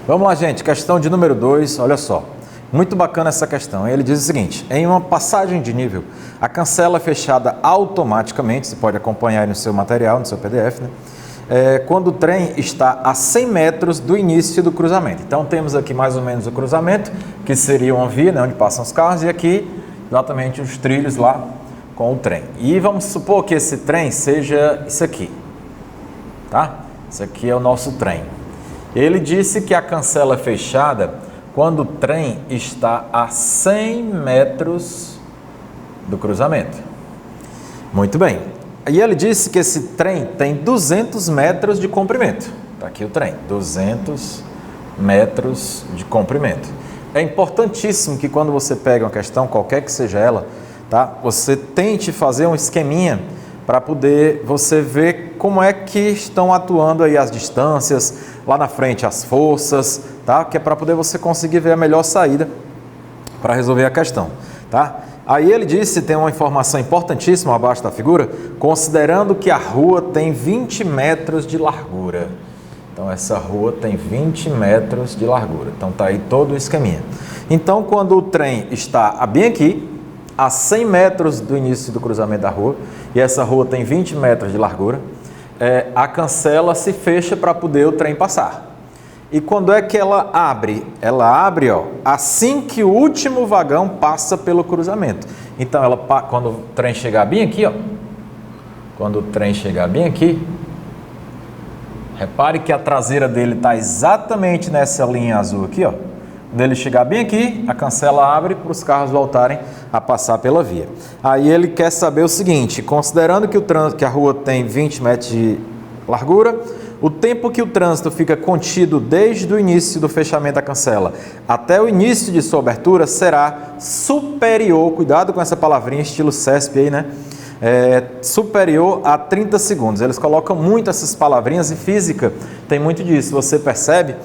Vamos lá, gente, questão de número 2, olha só. Muito bacana essa questão. Ele diz o seguinte: em uma passagem de nível, a cancela é fechada automaticamente, você pode acompanhar aí no seu material, no seu PDF, né? Quando o trem está a 100 metros do início do cruzamento. Então temos aqui mais ou menos o cruzamento, que seria uma via, né, onde passam os carros, e aqui exatamente os trilhos lá com o trem. E vamos supor que esse trem seja isso aqui, tá? Isso aqui é o nosso trem. Ele disse que a cancela é fechada quando o trem está a 100 metros do cruzamento. Muito bem. E ele disse que esse trem tem 200 metros de comprimento. Está aqui o trem, 200 metros de comprimento. É importantíssimo que quando você pega uma questão, qualquer que seja ela, tá? Você tente fazer um esqueminha para poder você ver como é que estão atuando aí as distâncias, lá na frente as forças, tá? Que é para poder você conseguir ver a melhor saída para resolver a questão, tá? Aí ele disse, tem uma informação importantíssima abaixo da figura, considerando que a rua tem 20 metros de largura. Então essa rua tem 20 metros de largura. Então tá aí todo o esqueminha. Então quando o trem está bem aqui, a 100 metros do início do cruzamento da rua, e essa rua tem 20 metros de largura, a cancela se fecha para poder o trem passar. E quando é que ela abre? Ela abre, ó, assim que o último vagão passa pelo cruzamento. Então, quando o trem chegar bem aqui, ó, quando o trem chegar bem aqui, repare que a traseira dele está exatamente nessa linha azul aqui, ó. Quando ele chegar bem aqui, a cancela abre para os carros voltarem a passar pela via. Aí ele quer saber o seguinte: considerando que a rua tem 20 metros de largura, o tempo que o trânsito fica contido desde o início do fechamento da cancela até o início de sua abertura será superior, cuidado com essa palavrinha estilo CESP aí, né? Superior a 30 segundos. Eles colocam muito essas palavrinhas e física tem muito disso. Você percebe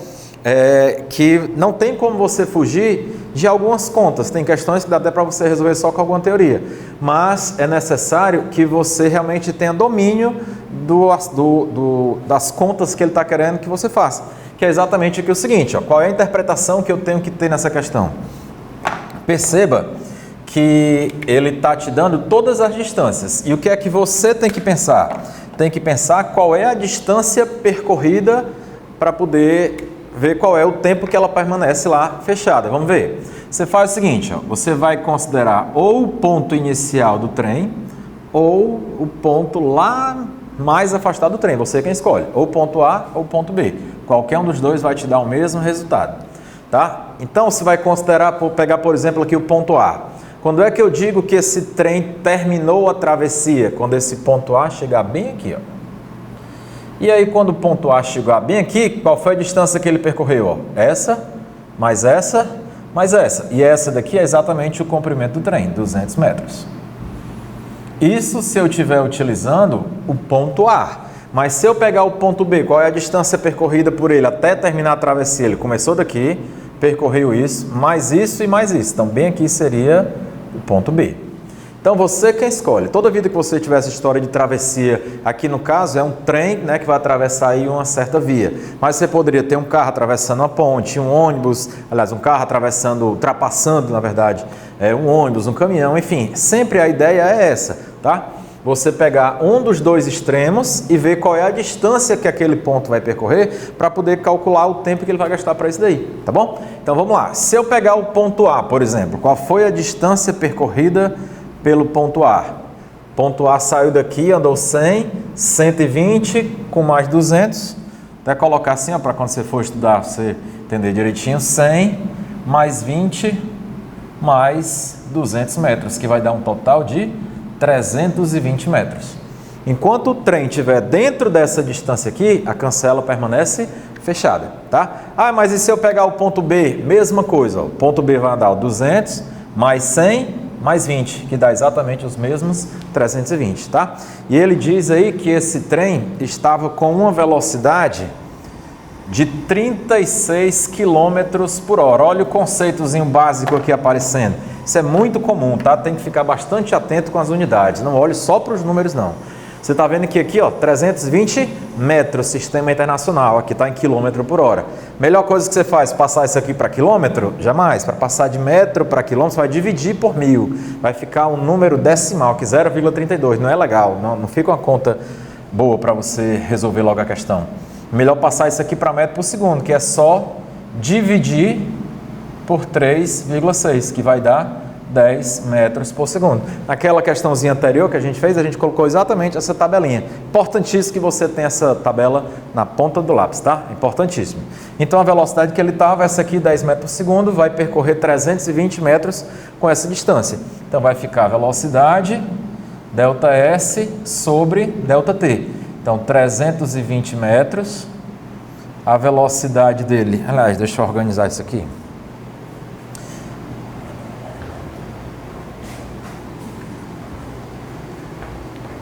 que não tem como você fugir de algumas contas. Tem questões que dá até para você resolver só com alguma teoria, mas é necessário que você realmente tenha domínio das contas que ele está querendo que você faça, que é exatamente aqui o seguinte, ó, qual é a interpretação que eu tenho que ter nessa questão? Perceba que ele está te dando todas as distâncias, e o que é que você tem que pensar? Tem que pensar qual é a distância percorrida para poder ver qual é o tempo que ela permanece lá fechada. Vamos ver. Você faz o seguinte, ó, você vai considerar ou o ponto inicial do trem ou o ponto lá mais afastado do trem, você quem escolhe, ou ponto A ou ponto B. Qualquer um dos dois vai te dar o mesmo resultado, tá? Então você vai considerar, pegar por exemplo aqui o ponto A. Quando é que eu digo que esse trem terminou a travessia? Quando esse ponto A chegar bem aqui, ó. E aí quando o ponto A chegar bem aqui, qual foi a distância que ele percorreu? Ó? Essa, mais essa, mais essa. E essa daqui é exatamente o comprimento do trem, 200 metros. Isso se eu estiver utilizando o ponto A. Mas se eu pegar o ponto B, qual é a distância percorrida por ele até terminar a travessia? Ele começou daqui, percorreu isso e mais isso. Então, bem aqui seria o ponto B. Então, você quem escolhe. Toda vida que você tiver essa história de travessia, aqui no caso é um trem, né, que vai atravessar aí uma certa via. Mas você poderia ter um carro atravessando uma ponte, um ônibus, aliás, um carro ultrapassando, na verdade, um ônibus, um caminhão, enfim. Sempre a ideia é essa, tá? Você pegar um dos dois extremos e ver qual é a distância que aquele ponto vai percorrer para poder calcular o tempo que ele vai gastar para isso daí, tá bom? Então, vamos lá. Se eu pegar o ponto A, por exemplo, qual foi a distância percorrida pelo ponto A? Ponto A saiu daqui, andou 100, 120, com mais 200. Até colocar assim, para quando você for estudar, você entender direitinho. 100 mais 20 mais 200 metros, que vai dar um total de 320 metros. Enquanto o trem estiver dentro dessa distância aqui, a cancela permanece fechada, tá? Ah, mas e se eu pegar o ponto B? Mesma coisa, ó. O ponto B vai dar 200 mais 100 mais 20, que dá exatamente os mesmos 320, tá? E ele diz aí que esse trem estava com uma velocidade de 36 km por hora. Olha o conceitozinho básico aqui aparecendo. Isso é muito comum, tá? Tem que ficar bastante atento com as unidades. Não olhe só para os números, não. Você está vendo que aqui, ó, 320 metros, sistema internacional, aqui está em quilômetro por hora. Melhor coisa que você faz, passar isso aqui para quilômetro? Jamais. Para passar de metro para quilômetro, você vai dividir por 1000. Vai ficar um número decimal, que 0,32. Não é legal, não fica uma conta boa para você resolver logo a questão. Melhor passar isso aqui para metro por segundo, que é só dividir por 3,6, que vai dar 10 metros por segundo. Naquela questãozinha anterior que a gente fez, a gente colocou exatamente essa tabelinha. Importantíssimo que você tenha essa tabela na ponta do lápis, tá? Importantíssimo. Então, a velocidade que ele estava, essa aqui, 10 metros por segundo, vai percorrer 320 metros com essa distância. Então, vai ficar a velocidade, ΔS sobre ΔT. Então, 320 metros, a velocidade dele... Aliás, deixa eu organizar isso aqui.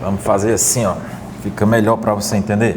Vamos fazer assim, ó, fica melhor para você entender.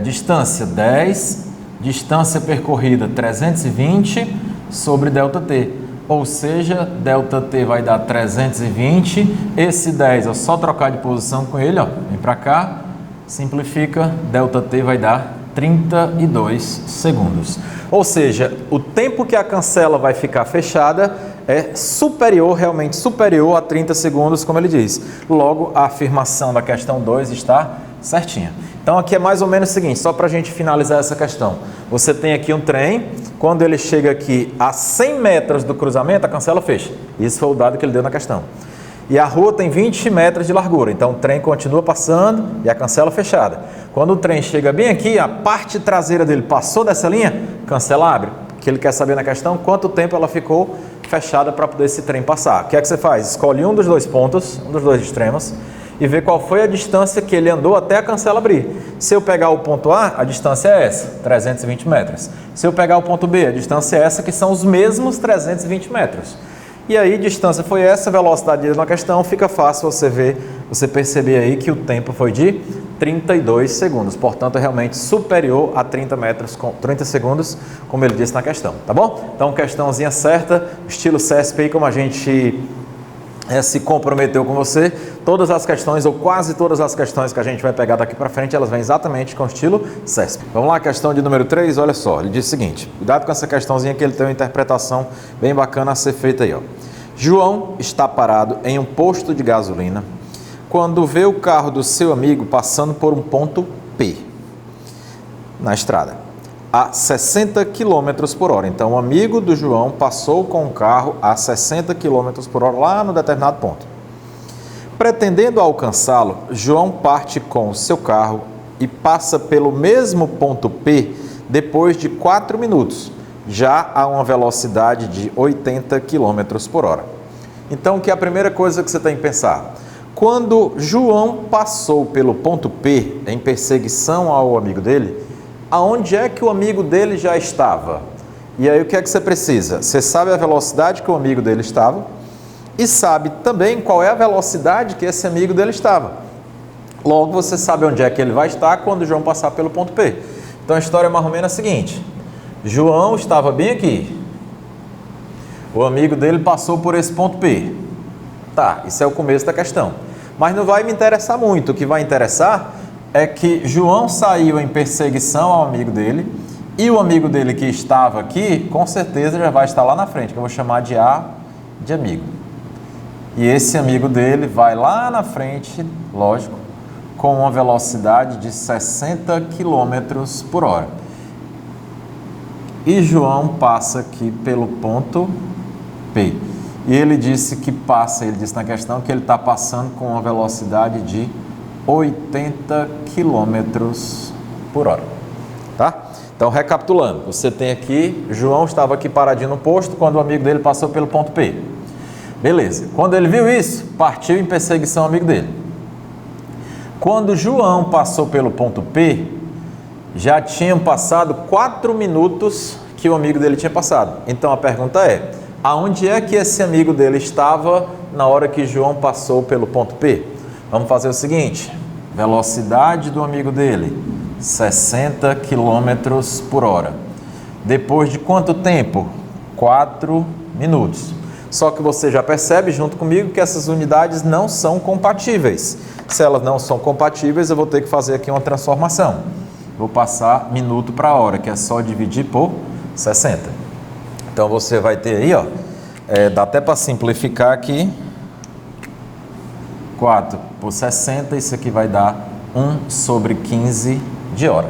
Distância 10, distância percorrida 320 sobre ΔT. Ou seja, ΔT vai dar 320, esse 10 é só trocar de posição com ele, ó, vem para cá, simplifica, ΔT vai dar 32 segundos. Ou seja, o tempo que a cancela vai ficar fechada é superior, realmente superior a 30 segundos, como ele diz. Logo, a afirmação da questão 2 está certinha. Então, aqui é mais ou menos o seguinte, só para a gente finalizar essa questão. Você tem aqui um trem, quando ele chega aqui a 100 metros do cruzamento, a cancela fecha. Isso foi o dado que ele deu na questão. E a rua tem 20 metros de largura, então o trem continua passando e a cancela fechada. Quando o trem chega bem aqui, a parte traseira dele passou dessa linha, cancela abre. O que ele quer saber na questão, quanto tempo ela ficou fechada para poder esse trem passar. O que é que você faz? Escolhe um dos dois pontos, um dos dois extremos, e vê qual foi a distância que ele andou até a cancela abrir. Se eu pegar o ponto A, a distância é essa, 320 metros. Se eu pegar o ponto B, a distância é essa, que são os mesmos 320 metros. E aí, distância foi essa, velocidade dele na questão, fica fácil você ver, você perceber aí que o tempo foi de 32 segundos. Portanto, é realmente superior a 30 segundos, como ele disse na questão, tá bom? Então, questãozinha certa, estilo CESP aí, como a gente se comprometeu com você. Todas as questões, ou quase todas as questões que a gente vai pegar daqui para frente, elas vêm exatamente com estilo CESP. Vamos lá, questão de número 3, olha só, ele diz o seguinte, cuidado com essa questãozinha que ele tem uma interpretação bem bacana a ser feita aí, ó. João está parado em um posto de gasolina quando vê o carro do seu amigo passando por um ponto P na estrada, a 60 km por hora. Então, o amigo do João passou com o carro a 60 km por hora lá no determinado ponto. Pretendendo alcançá-lo, João parte com o seu carro e passa pelo mesmo ponto P depois de 4 minutos, já a uma velocidade de 80 km por hora. Então, que é a primeira coisa que você tem que pensar? Quando João passou pelo ponto P em perseguição ao amigo dele, aonde é que o amigo dele já estava? E aí o que é que você precisa? Você sabe a velocidade que o amigo dele estava e sabe também qual é a velocidade que esse amigo dele estava. Logo, você sabe onde é que ele vai estar quando João passar pelo ponto P. Então, a história é mais ou menos a seguinte. João estava bem aqui. O amigo dele passou por esse ponto P. Tá, isso é o começo da questão. Mas não vai me interessar muito. O que vai interessar é que João saiu em perseguição ao amigo dele e o amigo dele que estava aqui, com certeza já vai estar lá na frente, que eu vou chamar de A de amigo. E esse amigo dele vai lá na frente, lógico, com uma velocidade de 60 km por hora. E João passa aqui pelo ponto P. E ele disse que passa, ele disse na questão que ele está passando com uma velocidade de 80 km por hora. Tá? Então, recapitulando, você tem aqui, João estava aqui paradinho no posto quando o amigo dele passou pelo ponto P. Beleza. Quando ele viu isso, partiu em perseguição ao amigo dele. Quando João passou pelo ponto P, já tinham passado 4 minutos que o amigo dele tinha passado. Então, a pergunta é, aonde é que esse amigo dele estava na hora que João passou pelo ponto P? Vamos fazer o seguinte, velocidade do amigo dele, 60 km por hora. Depois de quanto tempo? 4 minutos. Só que você já percebe junto comigo que essas unidades não são compatíveis. Se elas não são compatíveis, eu vou ter que fazer aqui uma transformação. Vou passar minuto para hora, que é só dividir por 60. Então você vai ter aí, ó, dá até para simplificar aqui, 4 por 60, isso aqui vai dar 1 sobre 15 de hora.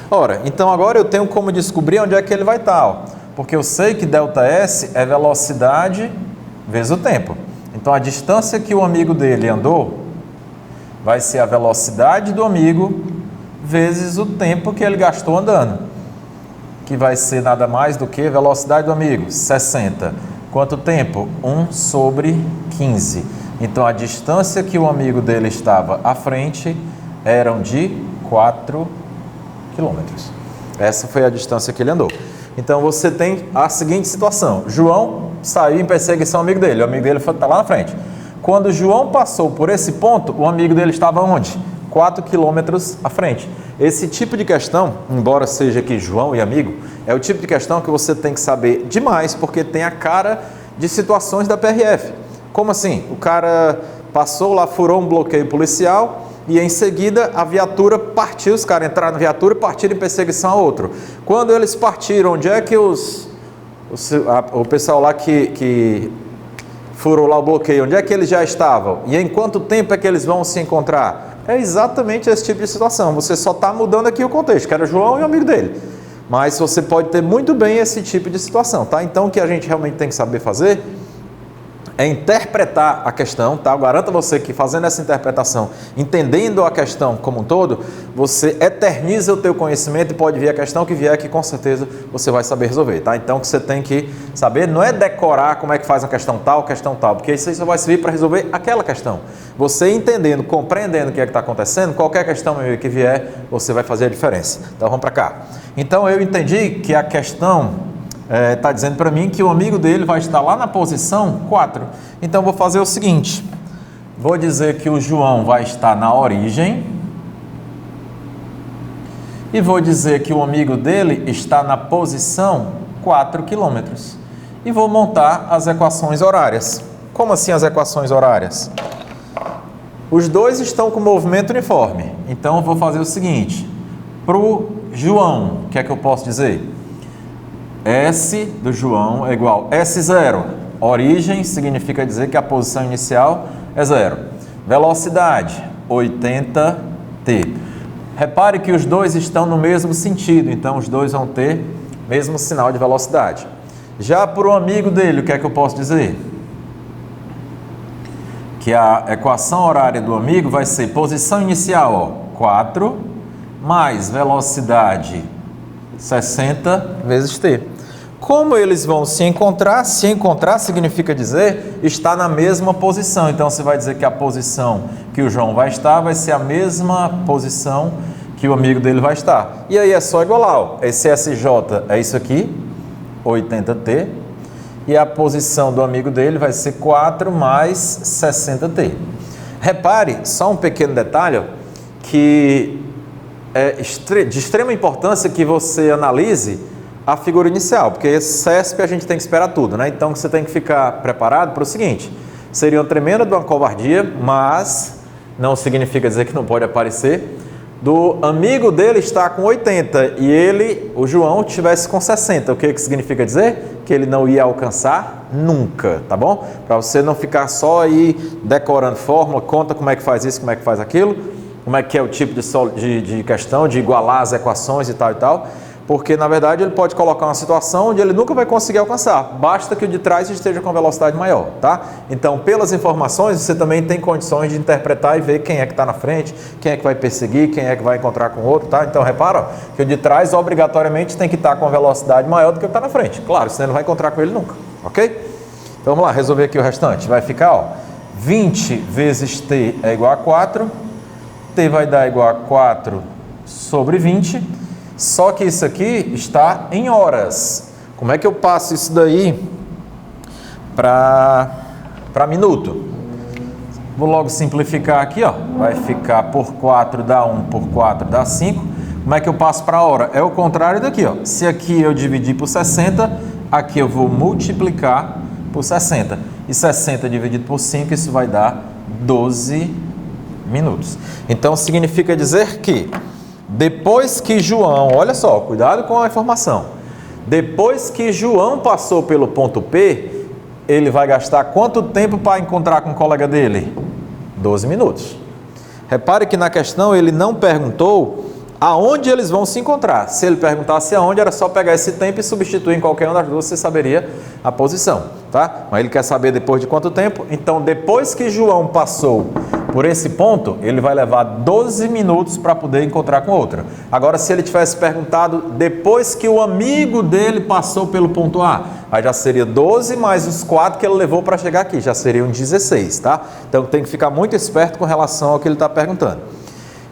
Ora, então agora eu tenho como descobrir onde é que ele vai estar, ó, porque eu sei que ΔS é velocidade vezes o tempo. Então a distância que o amigo dele andou vai ser a velocidade do amigo vezes o tempo que ele gastou andando, que vai ser nada mais do que velocidade do amigo, 60. Quanto tempo? 1 sobre 15. Então a distância que o amigo dele estava à frente eram de 4 quilômetros. Essa foi a distância que ele andou. Então você tem a seguinte situação: João saiu em perseguição ao amigo dele, o amigo dele está lá na frente. Quando João passou por esse ponto, o amigo dele estava onde? 4 quilômetros à frente. Esse tipo de questão, embora seja aqui João e amigo, é o tipo de questão que você tem que saber demais, porque tem a cara de situações da PRF. Como assim? O cara passou lá, furou um bloqueio policial e em seguida a viatura partiu, os caras entraram na viatura e partiram em perseguição a outro. Quando eles partiram, onde é que o pessoal lá que furou lá o bloqueio, onde é que eles já estavam? E em quanto tempo é que eles vão se encontrar? É exatamente esse tipo de situação. Você só está mudando aqui o contexto, que era João e o amigo dele. Mas você pode ter muito bem esse tipo de situação, tá? Então o que a gente realmente tem que saber fazer é interpretar a questão, tá? Eu garanto a você que fazendo essa interpretação, entendendo a questão como um todo, você eterniza o teu conhecimento e pode vir a questão que vier que com certeza você vai saber resolver, tá? Então o que você tem que saber não é decorar como é que faz uma questão tal, porque isso aí só vai servir para resolver aquela questão. Você entendendo, compreendendo o que é que está acontecendo, qualquer questão que vier, você vai fazer a diferença. Então vamos para cá. Então eu entendi que a questão está dizendo para mim que o amigo dele vai estar lá na posição 4. Então vou fazer o seguinte, vou dizer que o João vai estar na origem e vou dizer que o amigo dele está na posição 4 quilômetros e vou montar as equações horárias. Como assim as equações horárias? Os dois estão com movimento uniforme, então eu vou fazer o seguinte, para o João, o que é que eu posso dizer? S do João é igual a S0. Origem significa dizer que a posição inicial é 0. Velocidade, 80t. Repare que os dois estão no mesmo sentido, então os dois vão ter mesmo sinal de velocidade. Já para o amigo dele, o que é que eu posso dizer? Que a equação horária do amigo vai ser posição inicial, ó, 4, mais velocidade 60 vezes t. Como eles vão se encontrar? Se encontrar significa dizer estar na mesma posição. Então você vai dizer que a posição que o João vai estar vai ser a mesma posição que o amigo dele vai estar. E aí é só igualar, ó. Esse SJ é isso aqui, 80t. E a posição do amigo dele vai ser 4 mais 60t. Repare, só um pequeno detalhe, ó, que é de extrema importância que você analise a figura inicial, porque CESP a gente tem que esperar tudo, né? Então você tem que ficar preparado para o seguinte, seria uma tremenda de uma covardia, mas não significa dizer que não pode aparecer, do amigo dele estar com 80 e ele, o João, estivesse com 60. O que significa dizer? Que ele não ia alcançar nunca, tá bom? Para você não ficar só aí decorando fórmula, conta como é que faz isso, como é que faz aquilo, como é que é o tipo de questão, de igualar as equações e tal, porque na verdade ele pode colocar uma situação onde ele nunca vai conseguir alcançar, basta que o de trás esteja com velocidade maior, tá? Então, pelas informações, você também tem condições de interpretar e ver quem é que está na frente, quem é que vai perseguir, quem é que vai encontrar com o outro, tá? Então, repara, ó, que o de trás obrigatoriamente tem que estar com velocidade maior do que o que está na frente, claro, senão ele não vai encontrar com ele nunca, ok? Então, vamos lá, resolver aqui o restante, vai ficar, ó, 20 vezes t é igual a 4, t vai dar igual a 4 sobre 20, só que isso aqui está em horas. Como é que eu passo isso daí para minuto? Vou logo simplificar aqui, ó. Vai ficar por 4 dá 1, por 4 dá 5. Como é que eu passo para hora? É o contrário daqui, ó. Se aqui eu dividir por 60, aqui eu vou multiplicar por 60. E 60 dividido por 5, isso vai dar 12 minutos. Então, significa dizer que depois que João, olha só, cuidado com a informação. Depois que João passou pelo ponto P, ele vai gastar quanto tempo para encontrar com o colega dele? 12 minutos. Repare que na questão ele não perguntou aonde eles vão se encontrar. Se ele perguntasse aonde, era só pegar esse tempo e substituir em qualquer uma das duas, você saberia a posição, tá? Mas ele quer saber depois de quanto tempo. Então, depois que João passou por esse ponto, ele vai levar 12 minutos para poder encontrar com outra. Agora, se ele tivesse perguntado depois que o amigo dele passou pelo ponto A, aí já seria 12 mais os 4 que ele levou para chegar aqui, já seriam 16, tá? Então, tem que ficar muito esperto com relação ao que ele está perguntando.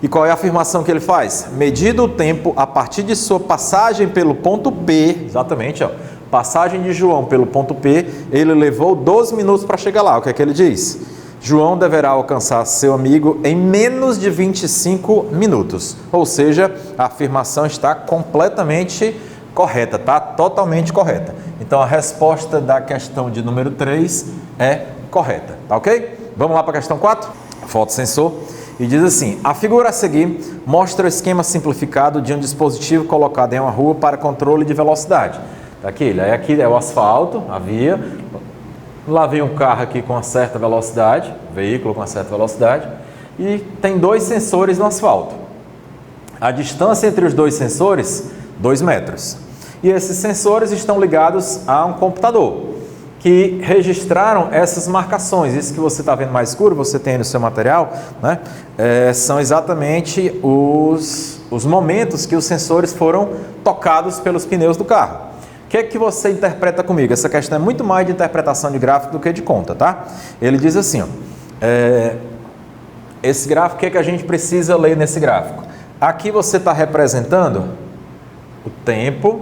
E qual é a afirmação que ele faz? Medido o tempo a partir de sua passagem pelo ponto P, exatamente, ó, passagem de João pelo ponto P, ele levou 12 minutos para chegar lá. O que é que ele diz? João deverá alcançar seu amigo em menos de 25 minutos. Ou seja, a afirmação está completamente correta, tá? Totalmente correta. Então, a resposta da questão de número 3 é correta, tá ok? Vamos lá para a questão 4? Fotossensor. E diz assim, a figura a seguir mostra o esquema simplificado de um dispositivo colocado em uma rua para controle de velocidade. Aqui é o asfalto, a via, lá vem um carro aqui com uma certa velocidade, veículo com uma certa velocidade, e tem dois sensores no asfalto. A distância entre os dois sensores, 2 metros. E esses sensores estão ligados a um computador, que registraram essas marcações. Isso que você está vendo mais escuro, você tem aí no seu material, né? São exatamente os momentos que os sensores foram tocados pelos pneus do carro. O que é que você interpreta comigo? Essa questão é muito mais de interpretação de gráfico do que de conta, tá? Ele diz assim, ó, esse gráfico, o que é que a gente precisa ler nesse gráfico? Aqui você está representando o tempo,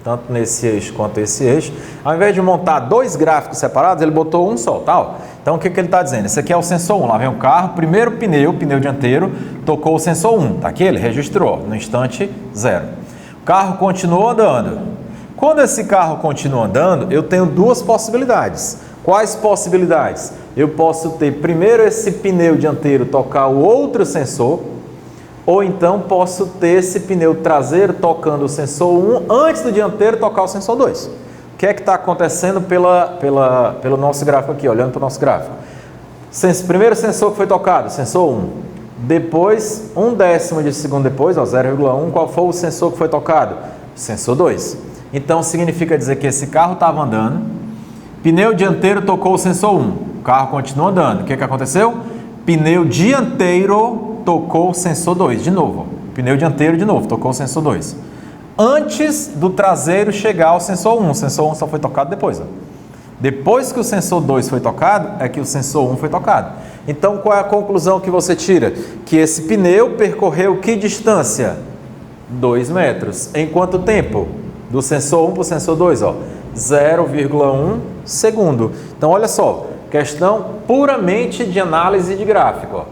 tanto nesse eixo quanto esse eixo. Ao invés de montar dois gráficos separados, ele botou um só, tá? Então, o que ele está dizendo? Esse aqui é o sensor 1, lá vem o carro, primeiro pneu dianteiro, tocou o sensor 1, tá aqui? Ele registrou, no instante 0. O carro continuou andando. Quando esse carro continua andando, eu tenho duas possibilidades. Quais possibilidades? Eu posso ter primeiro esse pneu dianteiro tocar o outro sensor, ou então posso ter esse pneu traseiro tocando o sensor 1 antes do dianteiro tocar o sensor 2. O que é que está acontecendo pelo nosso gráfico aqui, olhando para o nosso gráfico? Primeiro sensor que foi tocado, sensor 1. Depois, 1/10 de segundo depois, 0,1, qual foi o sensor que foi tocado? Sensor 2. Então, significa dizer que esse carro estava andando, pneu dianteiro tocou o sensor 1, o carro continua andando. O que é que aconteceu? Pneu dianteiro tocou o sensor 2, de novo. Pneu dianteiro de novo, tocou o sensor 2. Antes do traseiro chegar ao sensor 1. O sensor 1 só foi tocado depois. Ó. Depois que o sensor 2 foi tocado, é que o sensor 1 foi tocado. Então, qual é a conclusão que você tira? Que esse pneu percorreu que distância? 2 metros. Em quanto tempo? Do sensor 1 para o sensor 2, ó. 0,1 segundo. Então, olha só. Questão puramente de análise de gráfico, ó.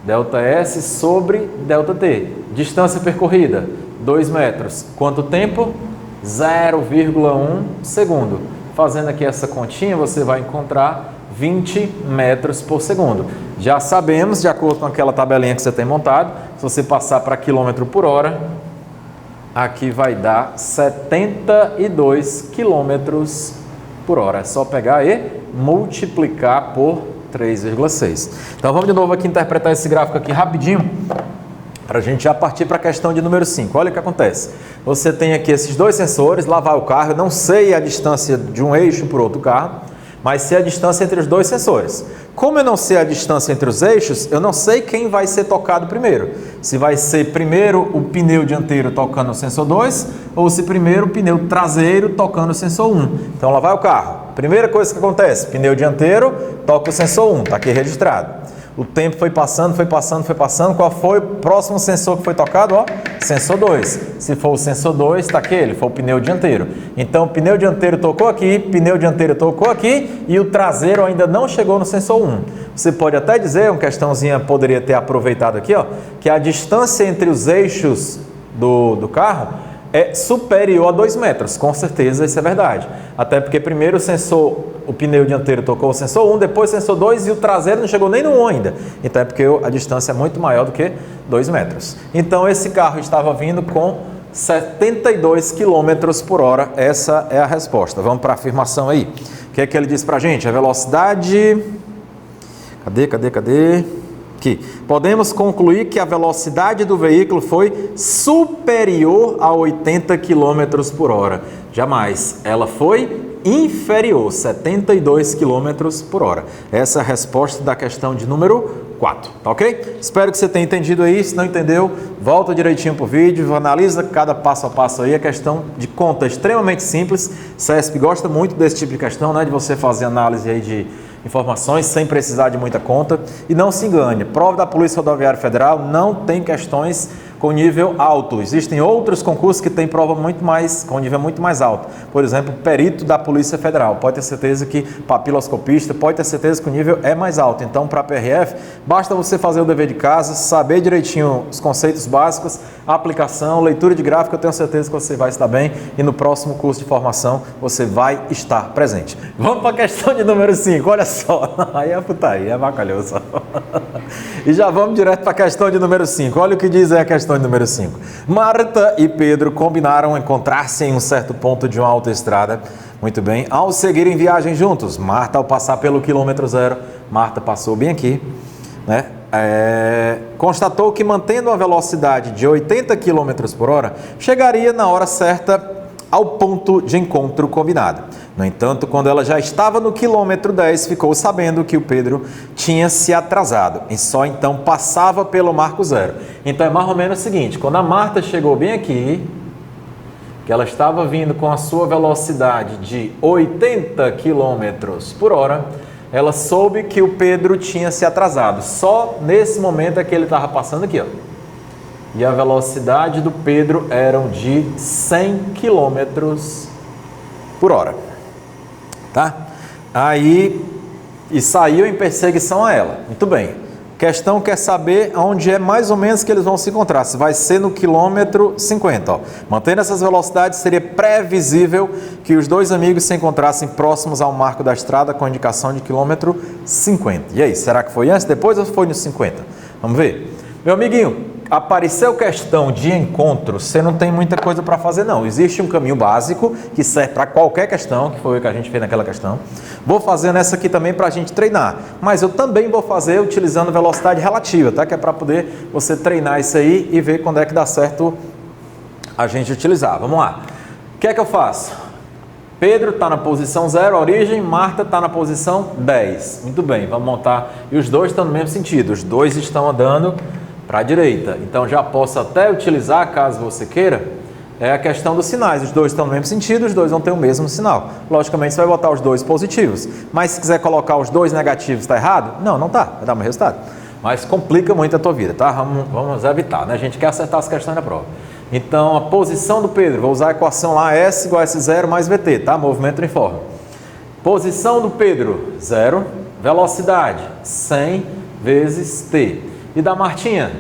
ΔS sobre ΔT. Distância percorrida, 2 metros. Quanto tempo? 0,1 segundo. Fazendo aqui essa continha, você vai encontrar 20 metros por segundo. Já sabemos, de acordo com aquela tabelinha que você tem montado, se você passar para quilômetro por hora, aqui vai dar 72 quilômetros por hora. É só pegar e multiplicar por 3,6. Então, vamos de novo aqui interpretar esse gráfico aqui rapidinho, para a gente já partir para a questão de número 5. Olha o que acontece. Você tem aqui esses dois sensores, lá vai o carro, eu não sei a distância de um eixo para outro carro, mas sei a distância entre os dois sensores. Como eu não sei a distância entre os eixos, eu não sei quem vai ser tocado primeiro. Se vai ser primeiro o pneu dianteiro tocando o sensor 2, ou se primeiro o pneu traseiro tocando o sensor 1. Então, lá vai o carro. Primeira coisa que acontece, pneu dianteiro toca o sensor 1, está aqui registrado. O tempo foi passando. Qual foi o próximo sensor que foi tocado? Ó, sensor 2. Se for o sensor 2, está aqui, ele foi o pneu dianteiro. Então, o pneu dianteiro tocou aqui, pneu dianteiro tocou aqui e o traseiro ainda não chegou no sensor 1. Você pode até dizer, uma questãozinha poderia ter aproveitado aqui, ó, que a distância entre os eixos do carro é superior a 2 metros, com certeza isso é verdade. Até porque primeiro o pneu dianteiro tocou o sensor 1, depois o sensor 2 e o traseiro não chegou nem no 1 ainda. Então é porque a distância é muito maior do que 2 metros. Então esse carro estava vindo com 72 km por hora, essa é a resposta. Vamos para a afirmação aí. O que é que ele diz para a gente? A velocidade... Cadê? Aqui. Podemos concluir que a velocidade do veículo foi superior a 80 km por hora. Jamais. Ela foi inferior, 72 km por hora. Essa é a resposta da questão de número 4, tá ok? Espero que você tenha entendido aí. Se não entendeu, volta direitinho pro vídeo, analisa cada passo a passo aí. A questão de conta é extremamente simples. CESP gosta muito desse tipo de questão, né? De você fazer análise aí de informações sem precisar de muita conta. E não se engane, prova da Polícia Rodoviária Federal não tem questões com nível alto. Existem outros concursos que têm prova com nível muito mais alto. Por exemplo, perito da Polícia Federal. Pode ter certeza que papiloscopista, pode ter certeza que o nível é mais alto. Então, para a PRF, basta você fazer o dever de casa, saber direitinho os conceitos básicos, a aplicação, leitura de gráfico, eu tenho certeza que você vai estar bem e no próximo curso de formação você vai estar presente. Vamos para a questão de número 5, olha só. Aí é putaria, é bacalhoso. E já vamos direto para a questão de número 5. Olha o que diz aí a questão de número 5. Marta e Pedro combinaram encontrar-se em um certo ponto de uma autoestrada. Muito bem. Ao seguirem viagem juntos, Marta, ao passar pelo quilômetro 0, Marta passou bem aqui, né? Constatou que mantendo uma velocidade de 80 km por hora, chegaria na hora certa ao ponto de encontro combinado. No entanto, quando ela já estava no quilômetro 10, ficou sabendo que o Pedro tinha se atrasado e só então passava pelo marco 0. Então é mais ou menos o seguinte, quando a Marta chegou bem aqui, que ela estava vindo com a sua velocidade de 80 km por hora, ela soube que o Pedro tinha se atrasado. Só nesse momento é que ele estava passando aqui, ó. E a velocidade do Pedro eram de 100 km por hora. Tá? Aí, e saiu em perseguição a ela. Muito bem. Questão quer saber onde é mais ou menos que eles vão se encontrar. Se vai ser no quilômetro 50. Ó. Mantendo essas velocidades, seria previsível que os dois amigos se encontrassem próximos ao marco da estrada com indicação de quilômetro 50. E aí, será que foi antes, depois ou foi no 50? Vamos ver. Meu amiguinho, apareceu questão de encontro, você não tem muita coisa para fazer não. Existe um caminho básico que serve para qualquer questão, que foi o que a gente fez naquela questão. Vou fazer nessa aqui também para a gente treinar, mas eu também vou fazer utilizando velocidade relativa, tá? Que é para poder você treinar isso aí e ver quando é que dá certo a gente utilizar. Vamos lá. O que é que eu faço? Pedro está na posição 0, origem, Marta está na posição 10. Muito bem, vamos montar. E os dois estão no mesmo sentido, os dois estão andando para a direita. Então já posso até utilizar, caso você queira, a questão dos sinais. Os dois estão no mesmo sentido, os dois vão ter o mesmo sinal. Logicamente você vai botar os dois positivos. Mas se quiser colocar os dois negativos, está errado? Não, não está. Vai dar o mesmo resultado. Mas complica muito a tua vida, tá? Vamos evitar, né? A gente quer acertar as questões da prova. Então a posição do Pedro, vou usar a equação lá, S igual a S0 mais VT, tá? Movimento uniforme. Posição do Pedro, 0. Velocidade, 100 vezes T. E da Martinha?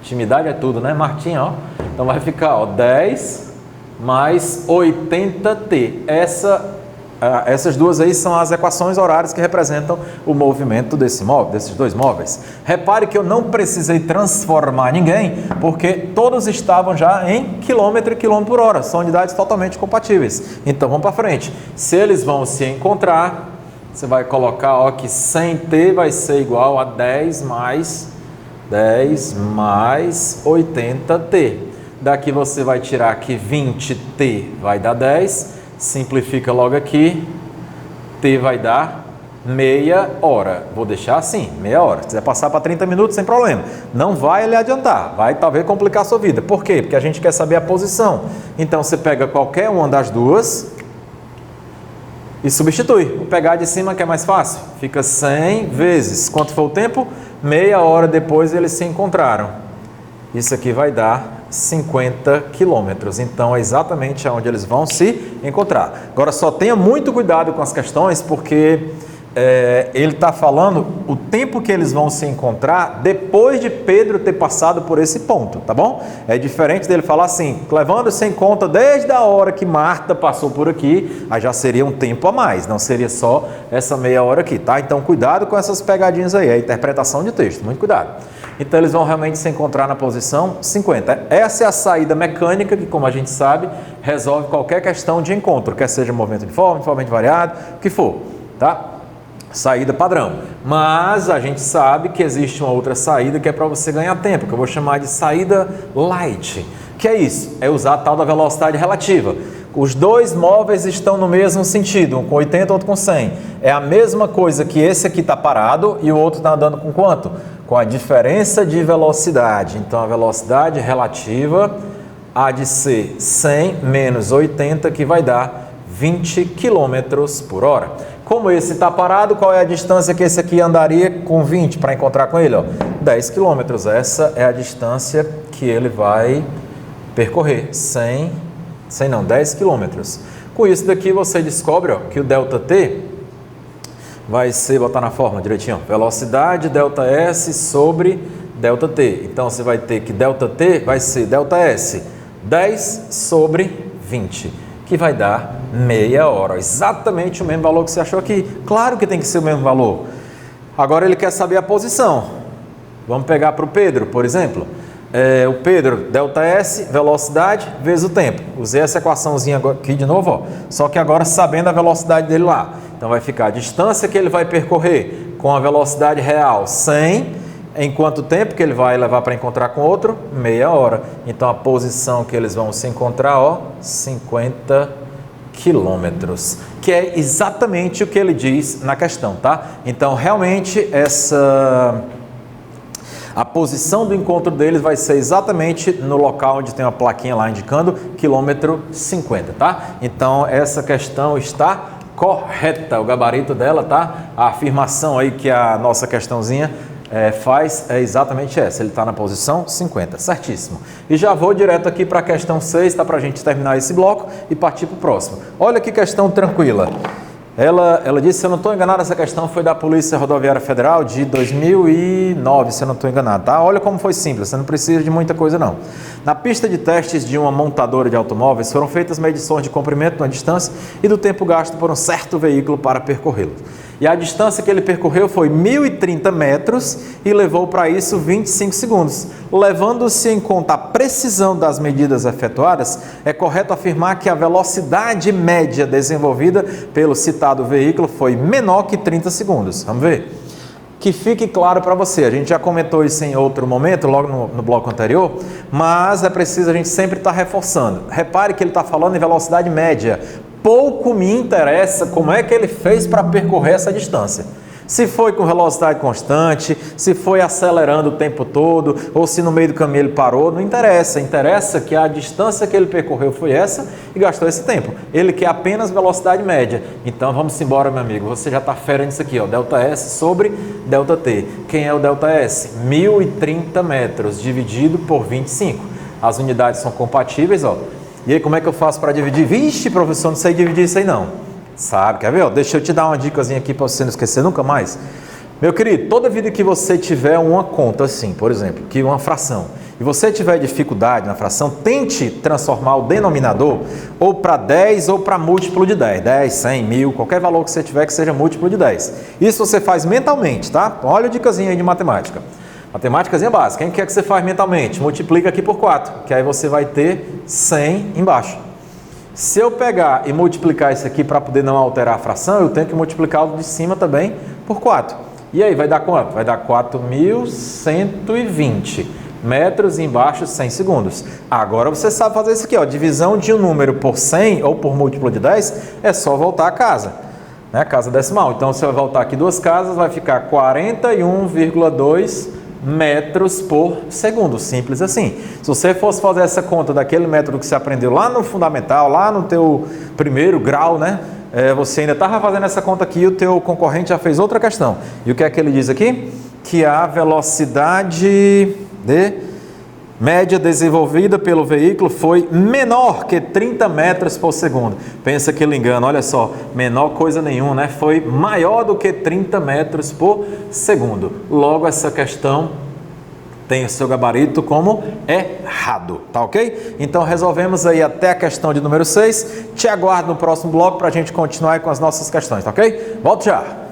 Intimidade é tudo, né? Martinha, ó. Então vai ficar, ó, 10 mais 80T. Essas duas aí são as equações horárias que representam o movimento desses dois móveis. Repare que eu não precisei transformar ninguém, porque todos estavam já em quilômetro e quilômetro por hora. São unidades totalmente compatíveis. Então vamos para frente. Se eles vão se encontrar, você vai colocar, ó, que 100T vai ser igual a 10 mais 80T. Daqui você vai tirar que 20T vai dar 10. Simplifica logo aqui. T vai dar meia hora. Vou deixar assim, meia hora. Se quiser passar para 30 minutos, sem problema. Não vai lhe adiantar. Vai talvez complicar a sua vida. Por quê? Porque a gente quer saber a posição. Então você pega qualquer uma das duas e substitui. Vou pegar de cima que é mais fácil. Fica 100 vezes. Quanto foi o tempo? Meia hora depois eles se encontraram. Isso aqui vai dar 50 quilômetros. Então é exatamente onde eles vão se encontrar. Agora só tenha muito cuidado com as questões, porque ele está falando o tempo que eles vão se encontrar depois de Pedro ter passado por esse ponto, tá bom? É diferente dele falar assim, levando-se em conta desde a hora que Marta passou por aqui, aí já seria um tempo a mais, não seria só essa meia hora aqui, tá? Então cuidado com essas pegadinhas aí, é a interpretação de texto, muito cuidado. Então eles vão realmente se encontrar na posição 50. Essa é a saída mecânica que, como a gente sabe, resolve qualquer questão de encontro, quer seja movimento uniforme, movimento variado, o que for, tá? Saída padrão. Mas a gente sabe que existe uma outra saída que é para você ganhar tempo, que eu vou chamar de saída light. Que é isso? É usar a tal da velocidade relativa. Os dois móveis estão no mesmo sentido, um com 80 e outro com 100. É a mesma coisa que esse aqui está parado e o outro está andando com quanto? Com a diferença de velocidade. Então a velocidade relativa há de ser 100 menos 80, que vai dar 20 km por hora. Como esse está parado, qual é a distância que esse aqui andaria com 20 para encontrar com ele? Ó, 10 km. Essa é a distância que ele vai percorrer. 10 km. Com isso daqui você descobre, ó, que o ΔT vai ser, botar na fórmula direitinho, ó, velocidade ΔS sobre ΔT. Então você vai ter que ΔT vai ser ΔS 10 sobre 20, que vai dar meia hora. Exatamente o mesmo valor que você achou aqui. Claro que tem que ser o mesmo valor. Agora ele quer saber a posição. Vamos pegar para o Pedro, por exemplo. O Pedro, ΔS, velocidade, vezes o tempo. Usei essa equaçãozinha aqui de novo, ó. Só que agora sabendo a velocidade dele lá. Então vai ficar a distância que ele vai percorrer com a velocidade real 100, em quanto tempo que ele vai levar para encontrar com outro? Meia hora. Então a posição que eles vão se encontrar, ó, 50 quilômetros, que é exatamente o que ele diz na questão, tá? Então realmente a posição do encontro deles vai ser exatamente no local onde tem uma plaquinha lá indicando quilômetro 50, tá? Então essa questão está correta, o gabarito dela, tá? A afirmação aí que a nossa questãozinha faz é exatamente essa, ele está na posição 50, certíssimo. E já vou direto aqui para a questão 6, tá? Para a gente terminar esse bloco e partir para o próximo. Olha que questão tranquila. Ela disse, se eu não estou enganado, essa questão foi da Polícia Rodoviária Federal de 2009, se eu não estou enganado, tá? Olha como foi simples, você não precisa de muita coisa não. Na pista de testes de uma montadora de automóveis, foram feitas medições de comprimento na distância e do tempo gasto por um certo veículo para percorrê-lo. E a distância que ele percorreu foi 1.030 metros e levou para isso 25 segundos. Levando-se em conta a precisão das medidas efetuadas, é correto afirmar que a velocidade média desenvolvida pelo citado veículo foi menor que 30 segundos. Vamos ver? Que fique claro para você, a gente já comentou isso em outro momento, logo no bloco anterior, mas é preciso a gente sempre estar reforçando. Repare que ele está falando em velocidade média. Pouco me interessa como é que ele fez para percorrer essa distância. Se foi com velocidade constante, se foi acelerando o tempo todo, ou se no meio do caminho ele parou, não interessa. Interessa que a distância que ele percorreu foi essa e gastou esse tempo. Ele quer apenas velocidade média. Então vamos embora, meu amigo. Você já está fera nisso aqui, ó. ΔS sobre ΔT. Quem é o ΔS? 1.030 metros dividido por 25. As unidades são compatíveis, ó. E aí, como é que eu faço para dividir? Vixe, professor, não sei dividir isso aí não. Sabe, quer ver? Ó, deixa eu te dar uma dicasinha aqui para você não esquecer nunca mais. Meu querido, toda vida que você tiver uma conta assim, por exemplo, que uma fração, e você tiver dificuldade na fração, tente transformar o denominador ou para 10 ou para múltiplo de 10. 10, 100, 1000, qualquer valor que você tiver que seja múltiplo de 10. Isso você faz mentalmente, tá? Olha a dicasinha aí de matemática. Matemáticazinha básica. Quem quer que você faz mentalmente? Multiplica aqui por 4, que aí você vai ter 100 embaixo. Se eu pegar e multiplicar isso aqui para poder não alterar a fração, eu tenho que multiplicar o de cima também por 4. E aí vai dar quanto? Vai dar 4.120 metros embaixo 100 segundos. Agora você sabe fazer isso aqui, ó. Divisão de um número por 100 ou por múltiplo de 10 é só voltar a casa, né? Casa decimal. Então você vai voltar aqui duas casas, vai ficar 41,2 metros por segundo, simples assim. Se você fosse fazer essa conta daquele método que você aprendeu lá no fundamental, lá no teu primeiro grau, né? Você ainda estava fazendo essa conta aqui e o teu concorrente já fez outra questão. E o que é que ele diz aqui? Que a velocidade de média desenvolvida pelo veículo foi menor que 30 metros por segundo. Pensa que ele engana, olha só, menor coisa nenhuma, né? Foi maior do que 30 metros por segundo. Logo, essa questão tem o seu gabarito como errado, tá ok? Então, resolvemos aí até a questão de número 6. Te aguardo no próximo bloco para a gente continuar com as nossas questões, tá ok? Volto já!